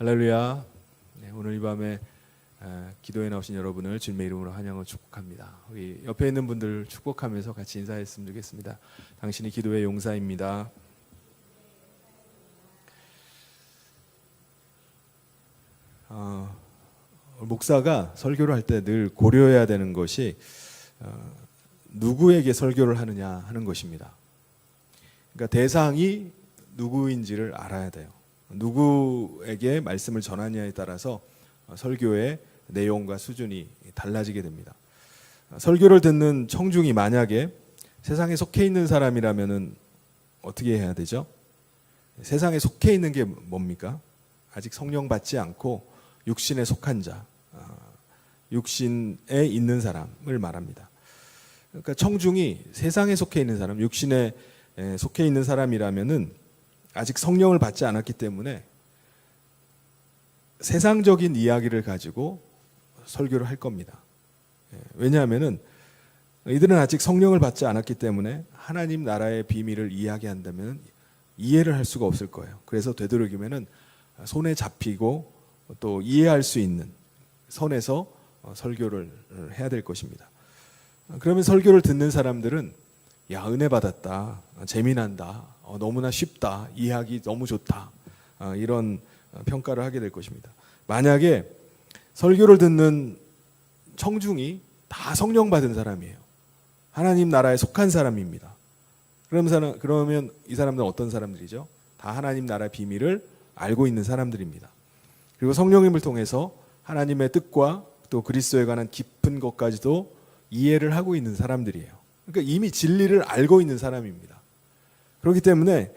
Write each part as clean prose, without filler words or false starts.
할렐루야. 네, 오늘 이 밤에 기도에 나오신 여러분을 주님의 이름으로 환영을 축복합니다. 우리 옆에 있는 분들 축복하면서 같이 인사했으면 좋겠습니다. 당신이 기도의 용사입니다. 목사가 설교를 할 때 늘 고려해야 되는 것이 누구에게 설교를 하느냐 하는 것입니다. 그러니까 대상이 누구인지를 알아야 돼요. 누구에게 말씀을 전하냐에 따라서 설교의 내용과 수준이 달라지게 됩니다. 설교를 듣는 청중이 만약에 세상에 속해 있는 사람이라면 어떻게 해야 되죠? 세상에 속해 있는 게 뭡니까? 아직 성령 받지 않고 육신에 속한 자, 육신에 있는 사람을 말합니다. 그러니까 청중이 세상에 속해 있는 사람, 육신에 속해 있는 사람이라면은 아직 성령을 받지 않았기 때문에 세상적인 이야기를 가지고 설교를 할 겁니다. 왜냐하면은 이들은 아직 성령을 받지 않았기 때문에 하나님 나라의 비밀을 이야기한다면 이해를 할 수가 없을 거예요. 그래서 되도록이면은 손에 잡히고 또 이해할 수 있는 선에서 설교를 해야 될 것입니다. 그러면 설교를 듣는 사람들은 야, 은혜 받았다, 재미난다, 너무나 쉽다, 이해하기 너무 좋다, 이런 평가를 하게 될 것입니다. 만약에 설교를 듣는 청중이 다 성령 받은 사람이에요. 하나님 나라에 속한 사람입니다. 그러면 이 사람들은 어떤 사람들이죠? 다 하나님 나라의 비밀을 알고 있는 사람들입니다. 그리고 성령님을 통해서 하나님의 뜻과 또 그리스도에 관한 깊은 것까지도 이해를 하고 있는 사람들이에요. 그러니까 이미 진리를 알고 있는 사람입니다. 그렇기 때문에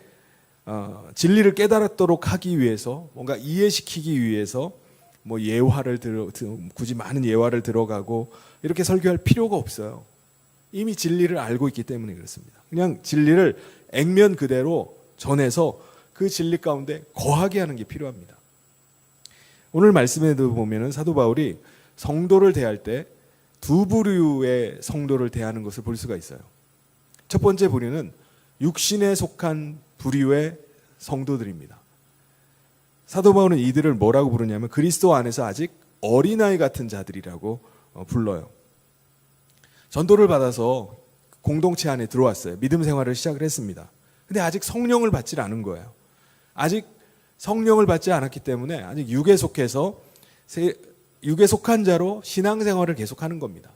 진리를 깨달도록 하기 위해서, 뭔가 이해시키기 위해서 뭐 굳이 많은 예화를 들어가고 이렇게 설교할 필요가 없어요. 이미 진리를 알고 있기 때문에 그렇습니다. 그냥 진리를 액면 그대로 전해서 그 진리 가운데 거하게 하는 게 필요합니다. 오늘 말씀에도 보면은 사도 바울이 성도를 대할 때 두 부류의 성도를 대하는 것을 볼 수가 있어요. 첫 번째 부류는 육신에 속한 부류의 성도들입니다. 사도 바울은 이들을 뭐라고 부르냐면 그리스도 안에서 아직 어린아이 같은 자들이라고 불러요. 전도를 받아서 공동체 안에 들어왔어요. 믿음 생활을 시작을 했습니다. 근데 아직 성령을 받지 않은 거예요. 아직 성령을 받지 않았기 때문에 아직 육에 속해서 육에 속한 자로 신앙생활을 계속하는 겁니다.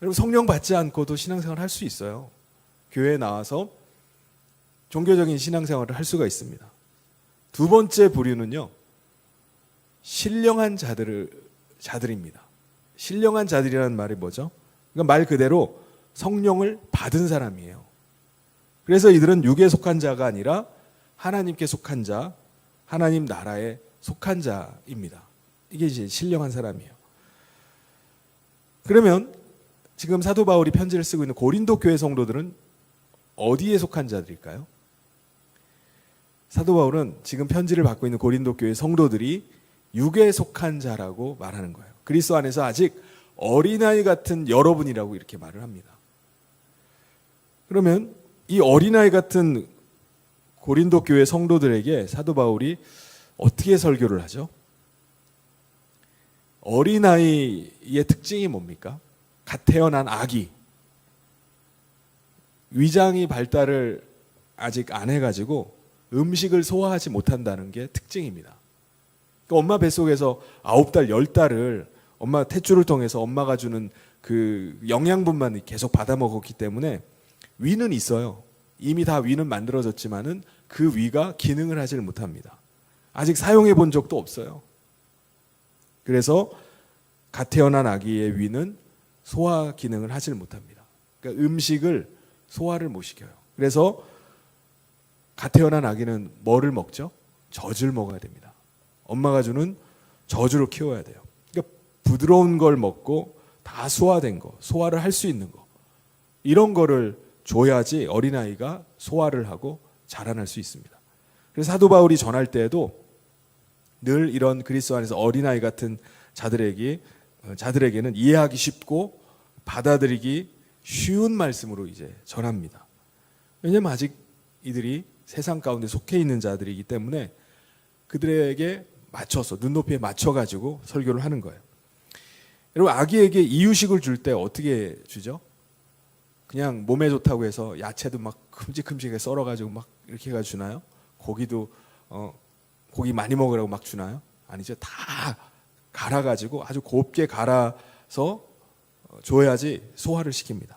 여러분, 성령 받지 않고도 신앙생활을 할 수 있어요. 교회에 나와서 종교적인 신앙생활을 할 수가 있습니다. 두 번째 부류는요, 신령한 자들입니다. 신령한 자들이라는 말이 뭐죠? 그러니까 말 그대로 성령을 받은 사람이에요. 그래서 이들은 육에 속한 자가 아니라 하나님께 속한 자, 하나님 나라에 속한 자입니다. 이게 이제 신령한 사람이에요. 그러면 지금 사도 바울이 편지를 쓰고 있는 고린도 교회 성도들은 어디에 속한 자들일까요? 사도 바울은 지금 편지를 받고 있는 고린도 교회 성도들이 육에 속한 자라고 말하는 거예요. 그리스도 안에서 아직 어린아이 같은 여러분이라고 이렇게 말을 합니다. 그러면 이 어린아이 같은 고린도 교회 성도들에게 사도 바울이 어떻게 설교를 하죠? 어린아이의 특징이 뭡니까? 갓 태어난 아기. 위장이 발달을 아직 안 해가지고 음식을 소화하지 못한다는 게 특징입니다. 그러니까 엄마 뱃속에서 9달, 10달을 엄마 탯줄을 통해서 엄마가 주는 그 영양분만 계속 받아 먹었기 때문에 위는 있어요. 이미 다 위는 만들어졌지만은 그 위가 기능을 하지를 못합니다. 아직 사용해 본 적도 없어요. 그래서 갓 태어난 아기의 위는 소화 기능을 하지를 못합니다. 그러니까 음식을 소화를 못 시켜요. 그래서 갓 태어난 아기는 뭐를 먹죠? 젖을 먹어야 됩니다. 엄마가 주는 젖으로 키워야 돼요. 그러니까 부드러운 걸 먹고 다 소화된 거, 소화를 할 수 있는 거, 이런 거를 줘야지 어린아이가 소화를 하고 자라날 수 있습니다. 그래서 사도 바울이 전할 때에도 늘 이런 그리스도 안에서 어린아이 같은 자들에게는 이해하기 쉽고 받아들이기 쉬운 말씀으로 이제 전합니다. 왜냐하면 아직 이들이 세상 가운데 속해 있는 자들이기 때문에 그들에게 맞춰서 눈높이에 맞춰가지고 설교를 하는 거예요. 여러분, 아기에게 이유식을 줄 때 어떻게 주죠? 그냥 몸에 좋다고 해서 야채도 막 큼직큼직하게 썰어가지고 막 이렇게 해가지고 주나요? 고기도 고기 많이 먹으라고 막 주나요? 아니죠. 다 갈아가지고 아주 곱게 갈아서 줘야지 소화를 시킵니다.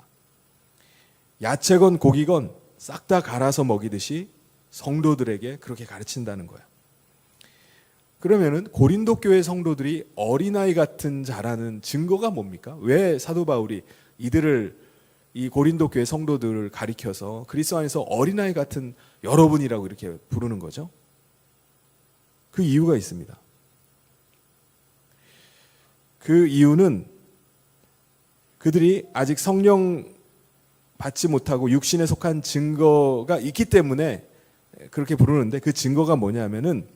야채건 고기건 싹 다 갈아서 먹이듯이 성도들에게 그렇게 가르친다는 거예요. 그러면은 고린도 교회 성도들이 어린아이 같은 자라는 증거가 뭡니까? 왜 사도 바울이 이 고린도 교회 성도들을 가리켜서 그리스도 안에서 어린아이 같은 여러분이라고 이렇게 부르는 거죠? 그 이유가 있습니다. 그 이유는 그들이 아직 성령 받지 못하고 육신에 속한 증거가 있기 때문에 그렇게 부르는데, 그 증거가 뭐냐면은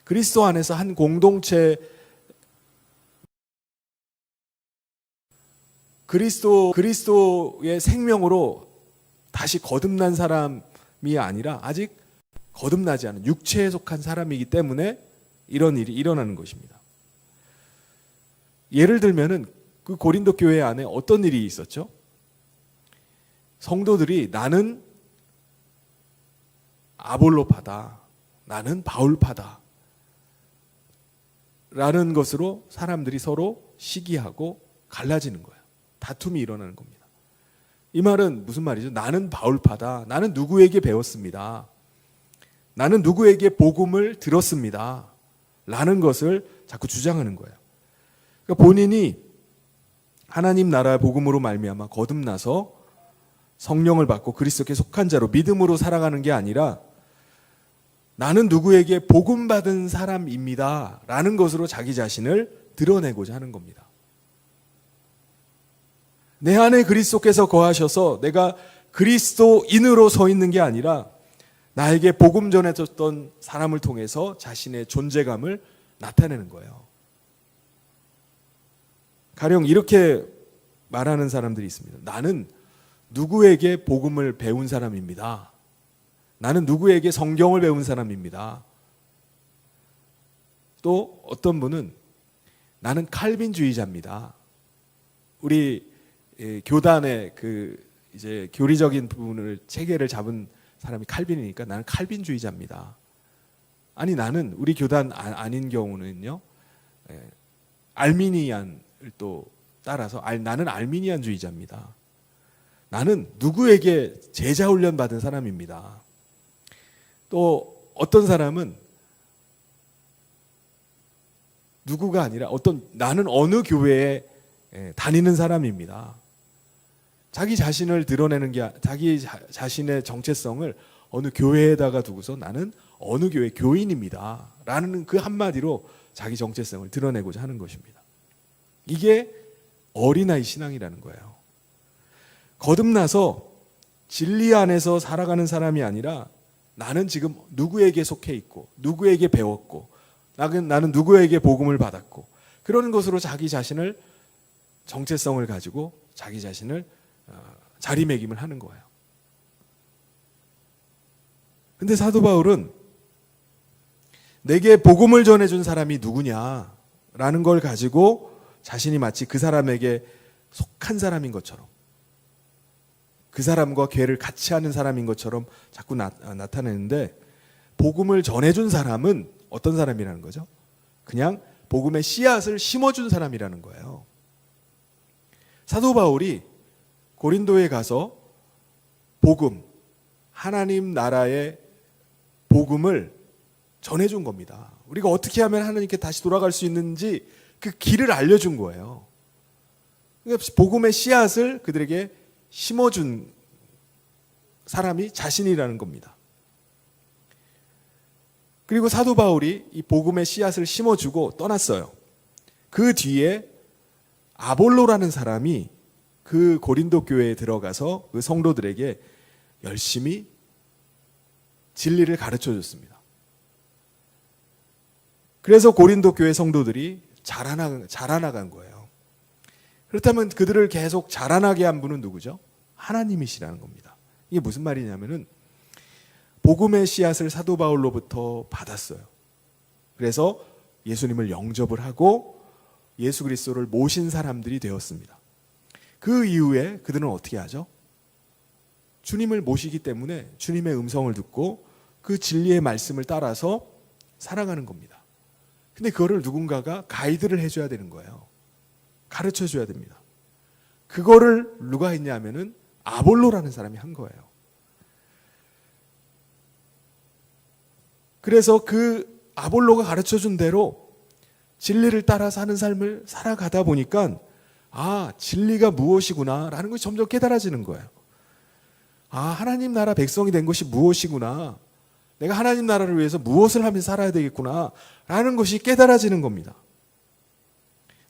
그리스도 안에서 한 공동체, 그리스도의 생명으로 다시 거듭난 사람이 아니라 아직 거듭나지 않은 육체에 속한 사람이기 때문에 이런 일이 일어나는 것입니다. 예를 들면은 그 고린도 교회 안에 어떤 일이 있었죠? 성도들이 나는 아볼로파다, 나는 바울파다 라는 것으로 사람들이 서로 시기하고 갈라지는 거예요. 다툼이 일어나는 겁니다. 이 말은 무슨 말이죠? 나는 바울파다, 나는 누구에게 배웠습니다, 나는 누구에게 복음을 들었습니다 라는 것을 자꾸 주장하는 거예요. 그러니까 본인이 하나님 나라의 복음으로 말미암아 거듭나서 성령을 받고 그리스도께 속한 자로 믿음으로 살아가는 게 아니라 나는 누구에게 복음 받은 사람입니다 라는 것으로 자기 자신을 드러내고자 하는 겁니다. 내 안에 그리스도께서 거하셔서 내가 그리스도인으로 서 있는 게 아니라 나에게 복음 전해줬던 사람을 통해서 자신의 존재감을 나타내는 거예요. 가령 이렇게 말하는 사람들이 있습니다. 나는 누구에게 복음을 배운 사람입니다. 나는 누구에게 성경을 배운 사람입니다. 또 어떤 분은 나는 칼빈주의자입니다. 우리 교단의 이제 교리적인 부분을 체계를 잡은 사람이 칼빈이니까 나는 칼빈주의자입니다. 아니, 나는 우리 교단 아닌 경우는요, 알미니안을 또 따라서 나는 알미니안주의자입니다. 나는 누구에게 제자 훈련 받은 사람입니다. 또 어떤 사람은 누구가 아니라 나는 어느 교회에 다니는 사람입니다. 자기 자신을 드러내는 게, 자기 자신의 정체성을 어느 교회에다가 두고서 나는 어느 교회 교인입니다 라는 그 한마디로 자기 정체성을 드러내고자 하는 것입니다. 이게 어린아이 신앙이라는 거예요. 거듭나서 진리 안에서 살아가는 사람이 아니라 나는 지금 누구에게 속해 있고 누구에게 배웠고 나는 누구에게 복음을 받았고 그러는 것으로 자기 자신을, 정체성을 가지고 자기 자신을 자리매김을 하는 거예요. 근데 사도 바울은 내게 복음을 전해준 사람이 누구냐라는 걸 가지고 자신이 마치 그 사람에게 속한 사람인 것처럼, 그 사람과 궤를 같이 하는 사람인 것처럼 자꾸 나타내는데, 복음을 전해준 사람은 어떤 사람이라는 거죠? 그냥 복음의 씨앗을 심어준 사람이라는 거예요. 사도 바울이 고린도에 가서 복음, 하나님 나라의 복음을 전해준 겁니다. 우리가 어떻게 하면 하나님께 다시 돌아갈 수 있는지 그 길을 알려준 거예요. 그러니까 복음의 씨앗을 그들에게 심어준 사람이 자신이라는 겁니다. 그리고 사도 바울이 이 복음의 씨앗을 심어주고 떠났어요. 그 뒤에 아볼로라는 사람이 그 고린도 교회에 들어가서 그 성도들에게 열심히 진리를 가르쳐 줬습니다. 그래서 고린도 교회 성도들이 자라나간 거예요. 그렇다면 그들을 계속 자라나게 한 분은 누구죠? 하나님이시라는 겁니다. 이게 무슨 말이냐면은 복음의 씨앗을 사도 바울로부터 받았어요. 그래서 예수님을 영접을 하고 예수 그리스도를 모신 사람들이 되었습니다. 그 이후에 그들은 어떻게 하죠? 주님을 모시기 때문에 주님의 음성을 듣고 그 진리의 말씀을 따라서 살아가는 겁니다. 근데 그거를 누군가가 가이드를 해줘야 되는 거예요. 가르쳐줘야 됩니다. 그거를 누가 했냐면은 아볼로라는 사람이 한 거예요. 그래서 그 아볼로가 가르쳐준 대로 진리를 따라 사는 삶을 살아가다 보니까 진리가 무엇이구나 라는 것이 점점 깨달아지는 거예요. 하나님 나라 백성이 된 것이 무엇이구나, 내가 하나님 나라를 위해서 무엇을 하면서 살아야 되겠구나 라는 것이 깨달아지는 겁니다.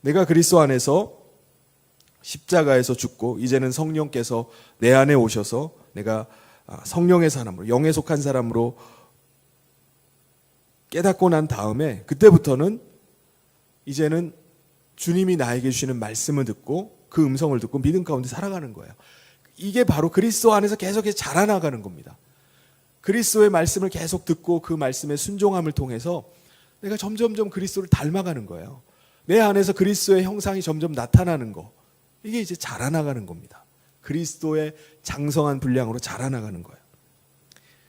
내가 그리스도 안에서 십자가에서 죽고 이제는 성령께서 내 안에 오셔서 내가 성령의 사람으로, 영에 속한 사람으로 깨닫고 난 다음에 그때부터는 이제는 주님이 나에게 주시는 말씀을 듣고 그 음성을 듣고 믿음 가운데 살아가는 거예요. 이게 바로 그리스도 안에서 계속해서 자라나가는 겁니다. 그리스도의 말씀을 계속 듣고 그 말씀의 순종함을 통해서 내가 점점점 그리스도를 닮아가는 거예요. 내 안에서 그리스도의 형상이 점점 나타나는 거, 이게 이제 자라나가는 겁니다. 그리스도의 장성한 분량으로 자라나가는 거예요.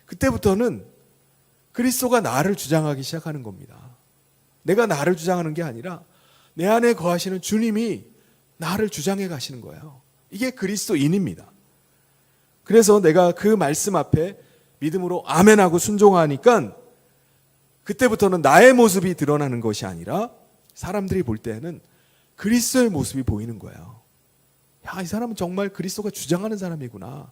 그때부터는 그리스도가 나를 주장하기 시작하는 겁니다. 내가 나를 주장하는 게 아니라 내 안에 거하시는 주님이 나를 주장해 가시는 거예요. 이게 그리스도인입니다. 그래서 내가 그 말씀 앞에 믿음으로 아멘하고 순종하니까 그때부터는 나의 모습이 드러나는 것이 아니라 사람들이 볼 때는 그리스도의 모습이 보이는 거예요. 이 사람은 정말 그리스도가 주장하는 사람이구나,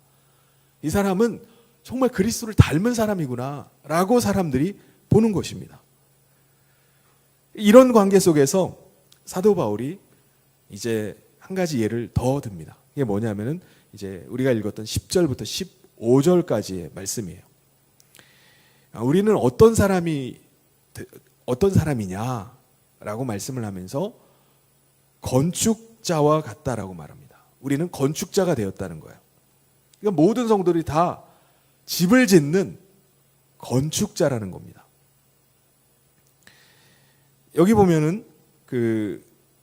이 사람은 정말 그리스도를 닮은 사람이구나 라고 사람들이 보는 것입니다. 이런 관계 속에서 사도 바울이 이제 한 가지 예를 더 듭니다. 이게 뭐냐면은 이제 우리가 읽었던 10절부터 15절까지의 말씀이에요. 우리는 어떤 사람이냐라고 말씀을 하면서 건축자와 같다라고 말합니다. 우리는 건축자가 되었다는 거예요. 그러니까 모든 성도들이 다 집을 짓는 건축자라는 겁니다. 여기 보면은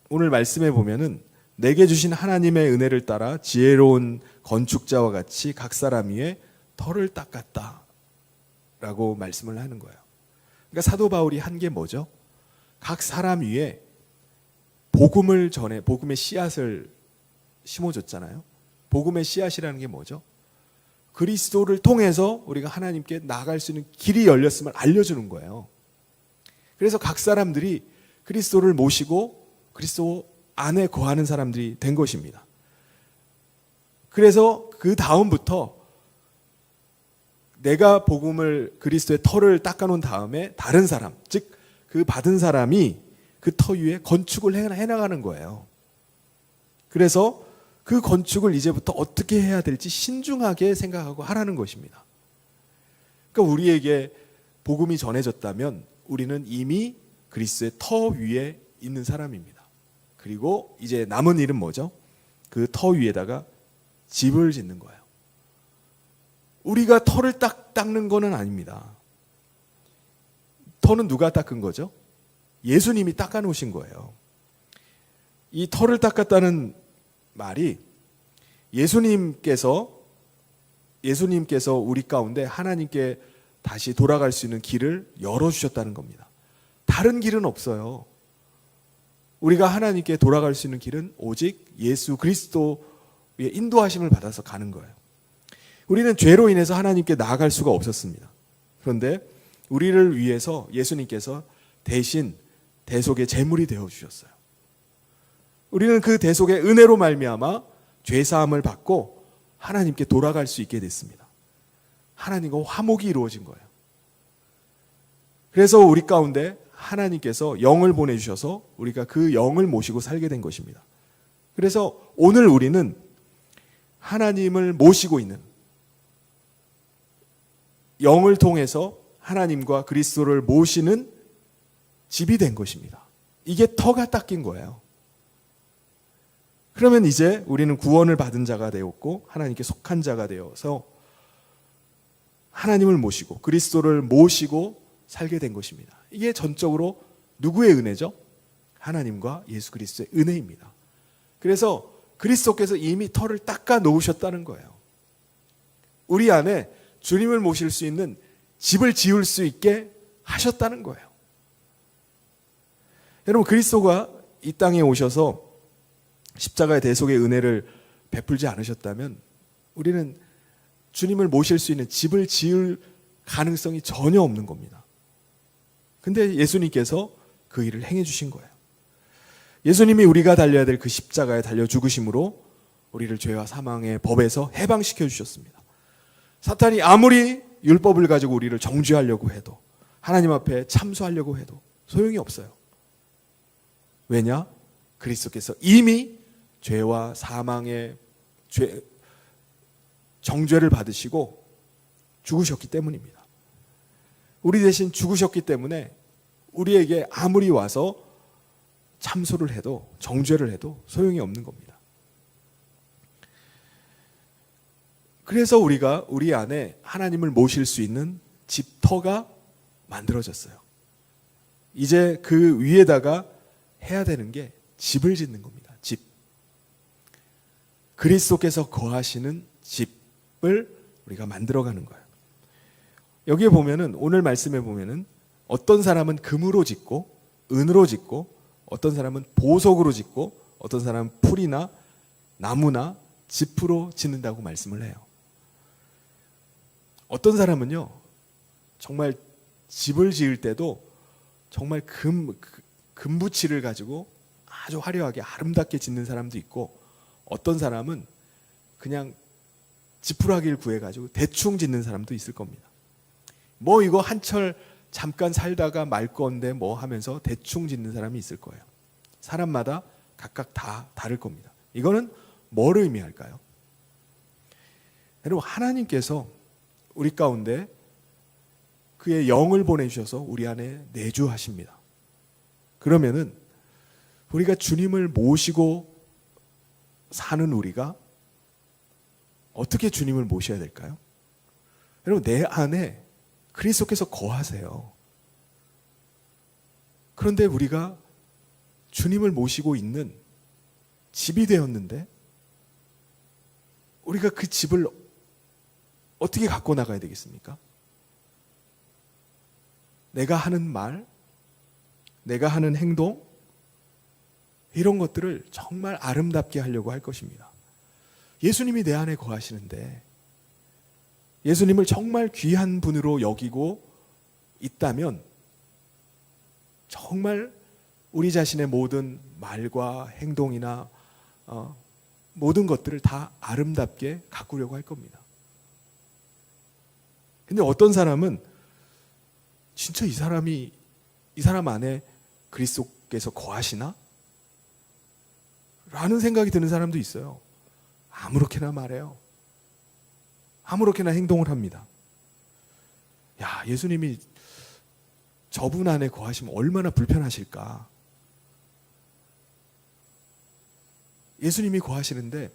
오늘 말씀에 보면은 내게 주신 하나님의 은혜를 따라 지혜로운 건축자와 같이 각 사람 위에 터를 닦았다 라고 말씀을 하는 거예요. 그러니까 사도 바울이 한 게 뭐죠? 각 사람 위에 복음을 전해 복음의 씨앗을 심어줬잖아요. 복음의 씨앗이라는 게 뭐죠? 그리스도를 통해서 우리가 하나님께 나아갈 수 있는 길이 열렸음을 알려주는 거예요. 그래서 각 사람들이 그리스도를 모시고 그리스도 안에 거하는 사람들이 된 것입니다. 그래서 그 다음부터 내가 복음을, 그리스도의 터를 닦아놓은 다음에 다른 사람, 즉 그 받은 사람이 그 터 위에 건축을 해나가는 거예요. 그래서 그 건축을 이제부터 어떻게 해야 될지 신중하게 생각하고 하라는 것입니다. 그러니까 우리에게 복음이 전해졌다면 우리는 이미 그리스도의 터 위에 있는 사람입니다. 그리고 이제 남은 일은 뭐죠? 그 터 위에다가 집을 짓는 거예요. 우리가 터를 닦는 거는 아닙니다. 터는 누가 닦은 거죠? 예수님이 닦아 놓으신 거예요. 이 터를 닦았다는 말이 예수님께서 우리 가운데 하나님께 다시 돌아갈 수 있는 길을 열어주셨다는 겁니다. 다른 길은 없어요. 우리가 하나님께 돌아갈 수 있는 길은 오직 예수 그리스도의 인도하심을 받아서 가는 거예요. 우리는 죄로 인해서 하나님께 나아갈 수가 없었습니다. 그런데 우리를 위해서 예수님께서 대신 대속의 제물이 되어주셨어요. 우리는 그 대속의 은혜로 말미암아 죄사함을 받고 하나님께 돌아갈 수 있게 됐습니다. 하나님과 화목이 이루어진 거예요. 그래서 우리 가운데 하나님께서 영을 보내주셔서 우리가 그 영을 모시고 살게 된 것입니다. 그래서 오늘 우리는 하나님을 모시고 있는, 영을 통해서 하나님과 그리스도를 모시는 집이 된 것입니다. 이게 터가 닦인 거예요. 그러면 이제 우리는 구원을 받은 자가 되었고 하나님께 속한 자가 되어서 하나님을 모시고 그리스도를 모시고 살게 된 것입니다. 이게 전적으로 누구의 은혜죠? 하나님과 예수 그리스도의 은혜입니다. 그래서 그리스도께서 이미 터를 닦아 놓으셨다는 거예요. 우리 안에 주님을 모실 수 있는 집을 지을 수 있게 하셨다는 거예요. 여러분, 그리스도가 이 땅에 오셔서 십자가의 대속의 은혜를 베풀지 않으셨다면 우리는 주님을 모실 수 있는 집을 지을 가능성이 전혀 없는 겁니다. 근데 예수님께서 그 일을 행해 주신 거예요. 예수님이 우리가 달려야 될 그 십자가에 달려 죽으심으로 우리를 죄와 사망의 법에서 해방시켜 주셨습니다. 사탄이 아무리 율법을 가지고 우리를 정죄하려고 해도, 하나님 앞에 참소하려고 해도 소용이 없어요. 왜냐? 그리스도께서 이미 죄와 사망의 정죄를 받으시고 죽으셨기 때문입니다. 우리 대신 죽으셨기 때문에 우리에게 아무리 와서 참소를 해도, 정죄를 해도 소용이 없는 겁니다. 그래서 우리가 우리 안에 하나님을 모실 수 있는 집터가 만들어졌어요. 이제 그 위에다가 해야 되는 게 집을 짓는 겁니다. 집. 그리스도께서 거하시는 집을 우리가 만들어가는 거예요. 여기에 보면은, 오늘 말씀에 보면은 어떤 사람은 금으로 짓고 은으로 짓고, 어떤 사람은 보석으로 짓고, 어떤 사람은 풀이나 나무나 짚으로 짓는다고 말씀을 해요. 어떤 사람은요, 정말 집을 지을 때도 정말 금붙이를 가지고 아주 화려하게 아름답게 짓는 사람도 있고, 어떤 사람은 그냥 지푸라기를 구해가지고 대충 짓는 사람도 있을 겁니다. 뭐 이거 한철 잠깐 살다가 말 건데 뭐 하면서 대충 짓는 사람이 있을 거예요. 사람마다 각각 다 다를 겁니다. 이거는 뭘 의미할까요? 여러분, 하나님께서 우리 가운데 그의 영을 보내주셔서 우리 안에 내주하십니다. 그러면은 우리가 주님을 모시고 사는 우리가 어떻게 주님을 모셔야 될까요? 여러분, 내 안에 그리스도께서 거하세요. 그런데 우리가 주님을 모시고 있는 집이 되었는데 우리가 그 집을 어떻게 갖고 나가야 되겠습니까? 내가 하는 말, 내가 하는 행동, 이런 것들을 정말 아름답게 하려고 할 것입니다. 예수님이 내 안에 거하시는데, 예수님을 정말 귀한 분으로 여기고 있다면 정말 우리 자신의 모든 말과 행동이나 모든 것들을 다 아름답게 가꾸려고 할 겁니다. 근데 어떤 사람은 진짜 이 사람 안에 그리스도께서 거하시나? 라는 생각이 드는 사람도 있어요. 아무렇게나 말해요. 아무렇게나 행동을 합니다. 야, 예수님이 저분 안에 거하시면 얼마나 불편하실까? 예수님이 거하시는데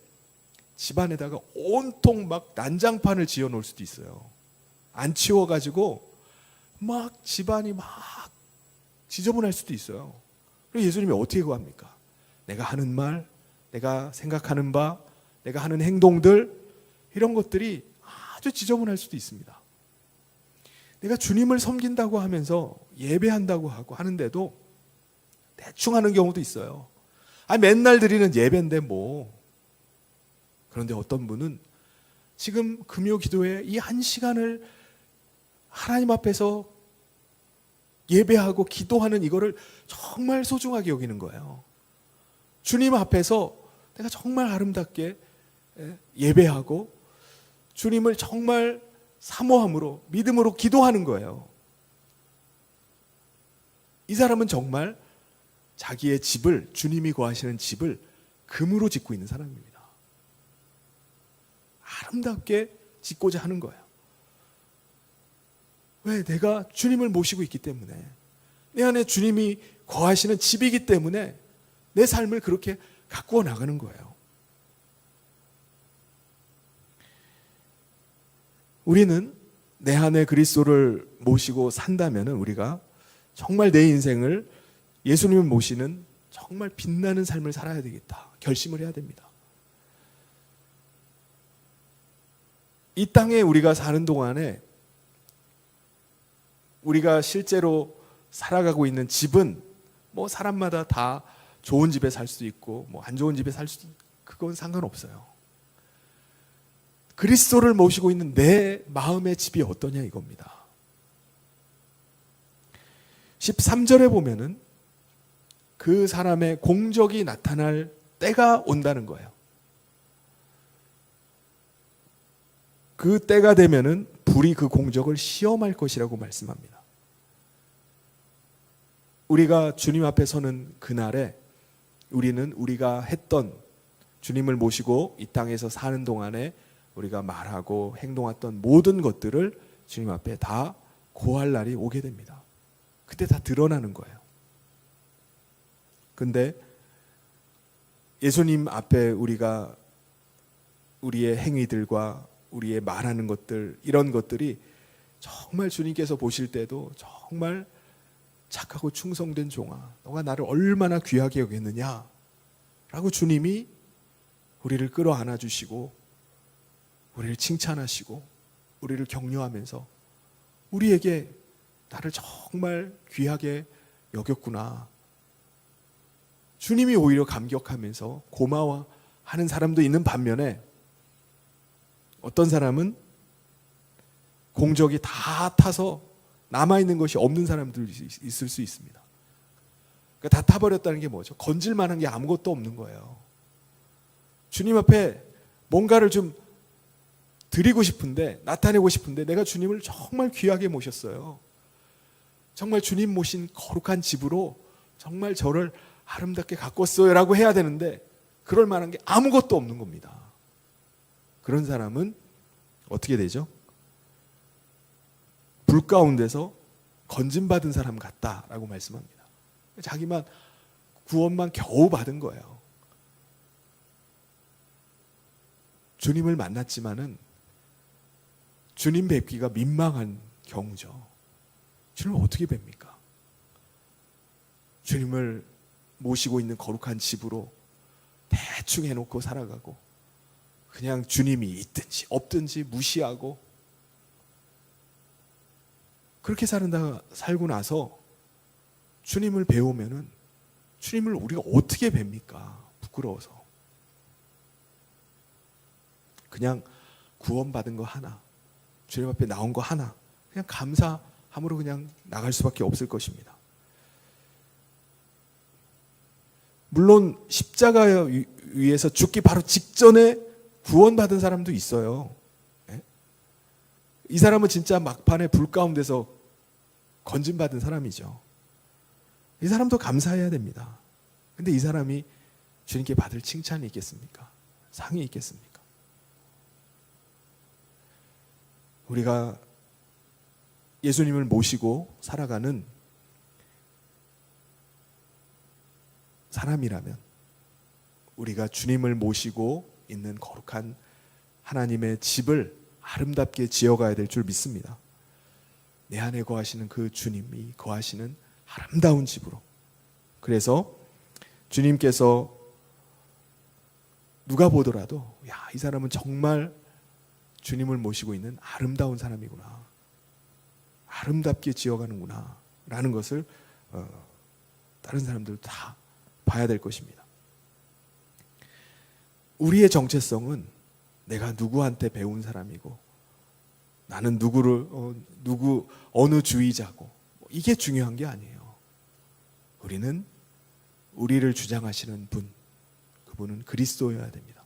집안에다가 온통 막 난장판을 지어 놓을 수도 있어요. 안 치워가지고 막 집안이 막 지저분할 수도 있어요. 그래서 예수님이 어떻게 거합니까? 내가 하는 말, 내가 생각하는 바, 내가 하는 행동들, 이런 것들이 아주 지저분할 수도 있습니다. 내가 주님을 섬긴다고 하면서 예배한다고 하고 하는데도 대충 하는 경우도 있어요. 맨날 드리는 예배인데 뭐. 그런데 어떤 분은 지금 금요 기도회 이 한 시간을 하나님 앞에서 예배하고 기도하는 이거를 정말 소중하게 여기는 거예요. 주님 앞에서 내가 정말 아름답게 예배하고 주님을 정말 사모함으로, 믿음으로 기도하는 거예요. 이 사람은 정말 자기의 집을, 주님이 거하시는 집을 금으로 짓고 있는 사람입니다. 아름답게 짓고자 하는 거예요. 왜? 내가 주님을 모시고 있기 때문에, 내 안에 주님이 거하시는 집이기 때문에 내 삶을 그렇게 가꾸어 나가는 거예요. 우리는 내 안에 그리스도를 모시고 산다면 우리가 정말 내 인생을 예수님을 모시는 정말 빛나는 삶을 살아야 되겠다 결심을 해야 됩니다. 이 땅에 우리가 사는 동안에 우리가 실제로 살아가고 있는 집은 뭐 사람마다 다 좋은 집에 살 수도 있고 뭐 안 좋은 집에 살 수도 있고 그건 상관없어요. 그리스도를 모시고 있는 내 마음의 집이 어떠냐 이겁니다. 13절에 보면은 그 사람의 공적이 나타날 때가 온다는 거예요. 그 때가 되면은 불이 그 공적을 시험할 것이라고 말씀합니다. 우리가 주님 앞에 서는 그날에 우리는 우리가 했던 주님을 모시고 이 땅에서 사는 동안에 우리가 말하고 행동했던 모든 것들을 주님 앞에 다 고할 날이 오게 됩니다. 그때 다 드러나는 거예요. 근데 예수님 앞에 우리가 우리의 행위들과 우리의 말하는 것들 이런 것들이 정말 주님께서 보실 때도 정말 착하고 충성된 종아 너가 나를 얼마나 귀하게 여겼느냐 라고 주님이 우리를 끌어안아 주시고 우리를 칭찬하시고 우리를 격려하면서 우리에게 나를 정말 귀하게 여겼구나. 주님이 오히려 감격하면서 고마워하는 사람도 있는 반면에 어떤 사람은 공적이 다 타서 남아있는 것이 없는 사람들이 있을 수 있습니다. 그러니까 다 타버렸다는 게 뭐죠? 건질 만한 게 아무것도 없는 거예요. 주님 앞에 뭔가를 좀 드리고 싶은데 나타내고 싶은데 내가 주님을 정말 귀하게 모셨어요. 정말 주님 모신 거룩한 집으로 정말 저를 아름답게 가꿨어요 라고 해야 되는데 그럴 만한 게 아무것도 없는 겁니다. 그런 사람은 어떻게 되죠? 불 가운데서 건짐받은 사람 같다라고 말씀합니다. 자기만 구원만 겨우 받은 거예요. 주님을 만났지만은 주님 뵙기가 민망한 경우죠. 주님을 어떻게 뵙니까? 주님을 모시고 있는 거룩한 집으로 대충 해놓고 살아가고 그냥 주님이 있든지 없든지 무시하고 그렇게 살고 나서 주님을 배우면은 주님을 우리가 어떻게 뵙니까? 부끄러워서. 그냥 구원받은 거 하나, 주님 앞에 나온 거 하나, 그냥 감사함으로 그냥 나갈 수밖에 없을 것입니다. 물론 십자가 위에서 죽기 바로 직전에 구원받은 사람도 있어요. 이 사람은 진짜 막판에 불 가운데서 건짐받은 사람이죠. 이 사람도 감사해야 됩니다. 근데 이 사람이 주님께 받을 칭찬이 있겠습니까? 상이 있겠습니까? 우리가 예수님을 모시고 살아가는 사람이라면 우리가 주님을 모시고 있는 거룩한 하나님의 집을 아름답게 지어가야 될 줄 믿습니다. 내 안에 거하시는 그 주님이 거하시는 아름다운 집으로. 그래서 주님께서 누가 보더라도 야, 이 사람은 정말 주님을 모시고 있는 아름다운 사람이구나. 아름답게 지어가는구나 라는 것을 다른 사람들 다 봐야 될 것입니다. 우리의 정체성은 내가 누구한테 배운 사람이고 나는 어느 주의자고 이게 중요한 게 아니에요. 우리는 우리를 주장하시는 분, 그분은 그리스도여야 됩니다.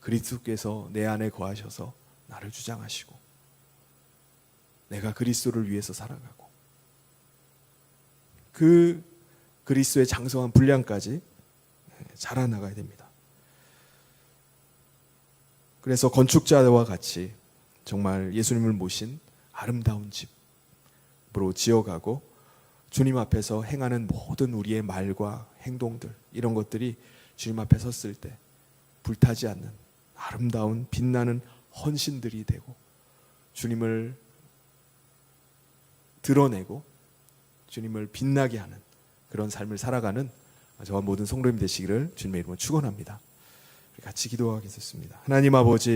그리스도께서 내 안에 거하셔서 나를 주장하시고 내가 그리스도를 위해서 살아가고 그 그리스도의 장성한 분량까지 자라나가야 됩니다. 그래서 건축자와 같이 정말 예수님을 모신 아름다운 집으로 지어가고 주님 앞에서 행하는 모든 우리의 말과 행동들 이런 것들이 주님 앞에 섰을 때 불타지 않는 아름다운 빛나는 헌신들이 되고 주님을 드러내고 주님을 빛나게 하는 그런 삶을 살아가는 저와 모든 성도님 되시기를 주님의 이름으로 축원합니다. 같이 기도하겠습니다. 하나님 아버지,